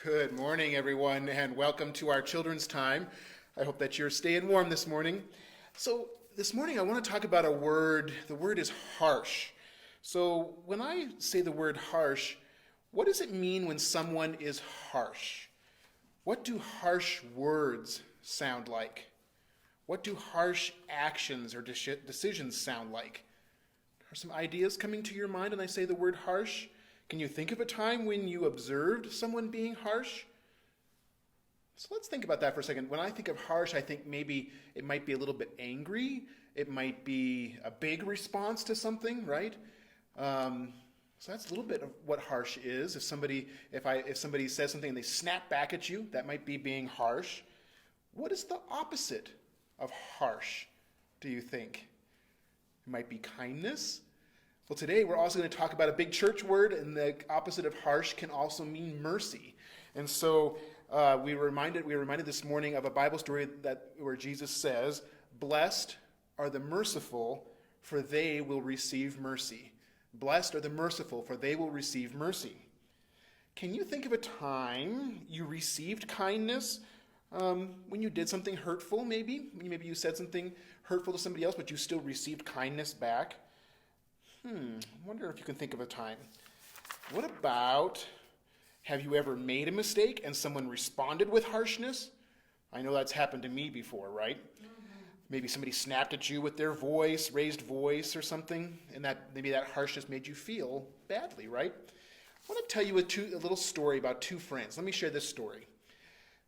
Good morning, everyone, and welcome to our children's time. I hope that you're staying warm this morning. So this morning I want to talk about a word. The word is harsh. So when I say the word harsh, what does it mean when someone is harsh? What do harsh words sound like? What do harsh actions or decisions sound like? Are some ideas coming to your mind when I say the word harsh? Can you think of a time when you observed someone being harsh? So let's think about that for a second. When I think of harsh, I think maybe it might be a little bit angry. It might be a big response to something, right? So that's a little bit of what harsh is. If somebody says something and they snap back at you, that might be being harsh. What is the opposite of harsh, do you think? It might be kindness. Well, today we're also going to talk about a big church word, and the opposite of harsh can also mean mercy. And so we were reminded this morning of a Bible story where Jesus says, "Blessed are the merciful, for they will receive mercy." Blessed are the merciful, for they will receive mercy. Can you think of a time you received kindness when you did something hurtful, maybe? Maybe you said something hurtful to somebody else, but you still received kindness back? I wonder if you can think of a time. What about, have you ever made a mistake and someone responded with harshness? I know that's happened to me before, right? Maybe somebody snapped at you with their voice, raised voice or something, and maybe that harshness made you feel badly, right? I want to tell you a little story about two friends. Let me share this story.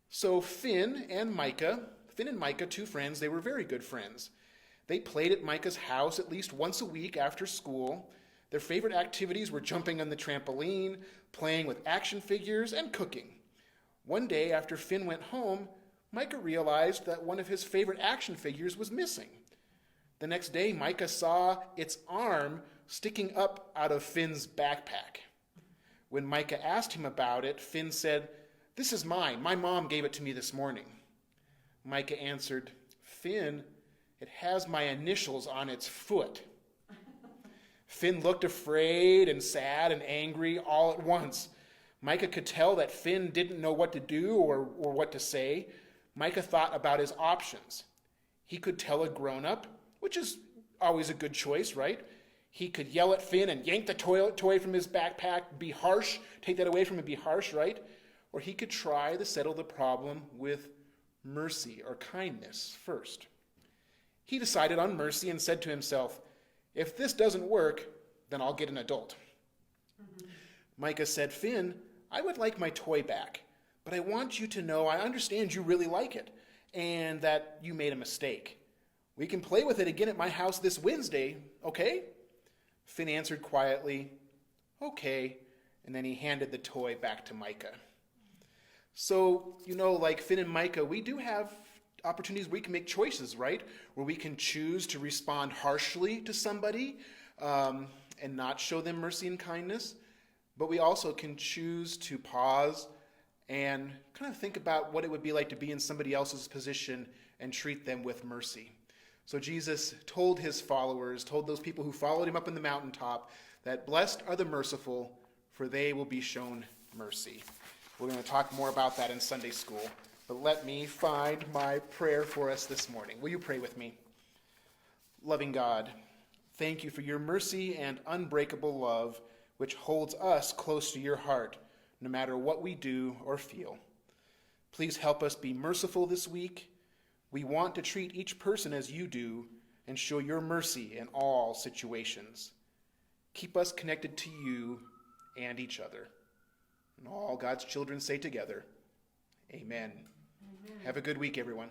So Finn and Micah, two friends, they were very good friends. They played at Micah's house at least once a week after school. Their favorite activities were jumping on the trampoline, playing with action figures, and cooking. One day after Finn went home, Micah realized that one of his favorite action figures was missing. The next day, Micah saw its arm sticking up out of Finn's backpack. When Micah asked him about it, Finn said, "This is mine. My mom gave it to me this morning." Micah answered, "Finn, it has my initials on its foot." Finn looked afraid and sad and angry all at once. Micah could tell that Finn didn't know what to do or what to say. Micah thought about his options. He could tell a grown-up, which is always a good choice, right? He could yell at Finn and yank the toy from his backpack, be harsh, take that away from him and be harsh, right? Or he could try to settle the problem with mercy or kindness first. He decided on mercy and said to himself, "If this doesn't work, then I'll get an adult." Micah said, "Finn, I would like my toy back, but I want you to know I understand you really like it and that you made a mistake. We can play with it again at my house this Wednesday, okay?" Finn answered quietly, "Okay," and then he handed the toy back to Micah. So, like Finn and Micah, we do have opportunities where we can make choices, right? Where we can choose to respond harshly to somebody and not show them mercy and kindness. But we also can choose to pause and kind of think about what it would be like to be in somebody else's position and treat them with mercy. So Jesus told his followers, told those people who followed him up in the mountaintop, that blessed are the merciful, for they will be shown mercy. We're going to talk more about that in Sunday school. But let me find my prayer for us this morning. Will you pray with me? Loving God, thank you for your mercy and unbreakable love, which holds us close to your heart, no matter what we do or feel. Please help us be merciful this week. We want to treat each person as you do and show your mercy in all situations. Keep us connected to you and each other. And all God's children say together, Amen. Have a good week, everyone.